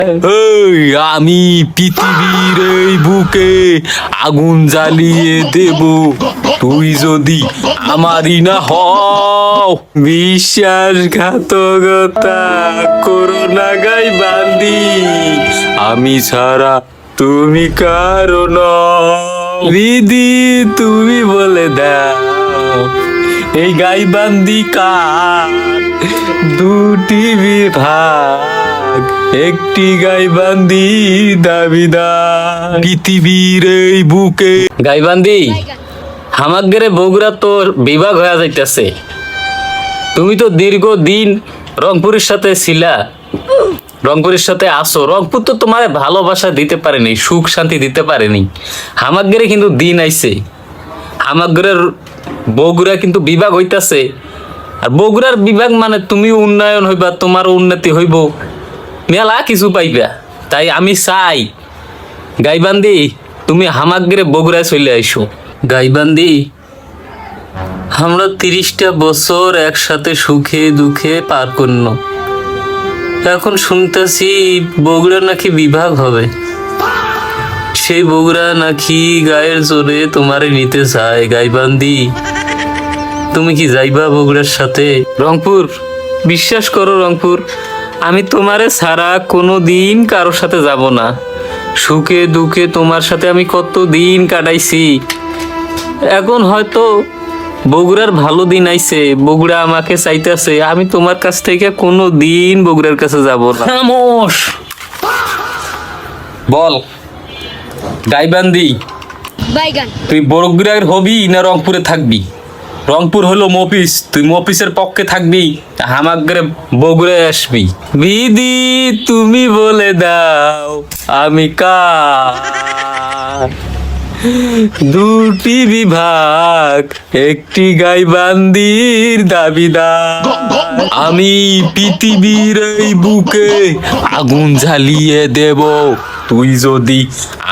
এই আমি পৃথিবীর এই বুকে আগুন জ্বালিয়ে দেব তুই যদি আমারই না হও। বিশ্বাসঘাতকতা করো না গাই বান্দি, আমি ছাড়া তুমি কারো নও। দিদি তুমি বলে দাও এই গাই বান্দি কার? দুটি বিভাগ, একটি গাইবান্দি দাবিদার পৃথিবীর এই বুকে। গাইবান্দি হামাগেরে বগুড়া তোর বিভাগ হয়ে যাইতেছে। তুমি তো দীর্ঘদিন রংপুরের সাথে ছিলা, রংপুরের সাথে আসো। রংপুর তো তোমার ভালোবাসা দিতে পারেনি, সুখ শান্তি দিতে পারেনি। হামাগেরে কিন্তু দিন আইছে, হামাগের বগুড়া কিন্তু বিভাগ হইতাছে। আর বগুড়ার বিভাগ মানে তুমি উন্নয়ন হইবা, তোমার উন্নতি হইব, মেলা কিছু পাইবা। তাই আমি চাই গাইবান্দি তুমি হামাগেরে বগুড়ায় চলে আইসো। গাইবান্দি আমরা 30টা বছর একসাথে সুখে দুঃখে পার করল, এখন শুনতেছি বগুড়া নাকি বিভাগ হবে। সেই বগুড়া নাকি গায়ের জোরে তোমারে নিতে চায়। গাইবান্দি তুমি কি যাইবা বগুড়ার সাথে? রংপুর বিশ্বাস করো রংপুর, আমি তোমারে ছাড়া কোনো দিন কারোর সাথে যাব না। সুখে দুঃখে তোমার সাথে আমি কত দিন কাটাইছি। এখন হয়তো বগুড়ার ভালো দিন আইছে, বগুড়া আমাকে চাইতেছে, আমি তোমার কাছ থেকে কোনো দিন বগুড়ার কাছে যাব না। খামোশ। বল গাইবান্দি তুই বগুড়ার হবি না রংপুরে থাকবি? রংপুর হলো মফিস, তুই মফিসের পক্ষে থাকবি, হামাগরে বগুড়ায় আসবি। বিধি তুমি বলে দাও আমি কার? দুটি বিভাগ, একটি গাইবান্দির দাবিদার। আমি পৃথিবীর এই বুকে আগুন জ্বালিয়ে দেব তুই যদি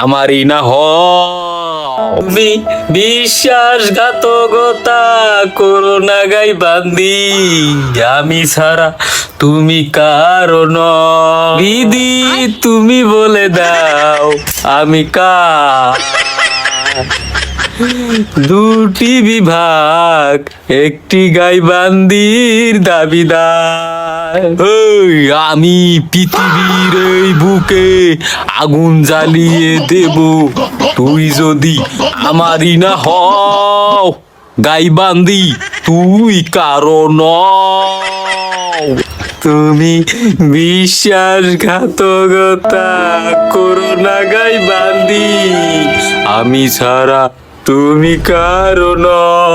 আমারই না হবি। বিশ্বাসঘাতকতা করো না গাইবান্দি, আমি ছাড়া তুমি কারো নও। দিদি তুমি বলে দাও আমি কার? দুটি বিভাগ, একটি গাইবান্দির দাবিদার। এই আমি পৃথিবীর এই বুকে আগুন জ্বালিয়ে দেব তুই যদি আমারই না হও। গাইবান্দি তুই কারো নও। তুমি বিশ্বাসঘাতকতা করো না গাইবান্দি, আমি ছাড়া তুমি কারো নও।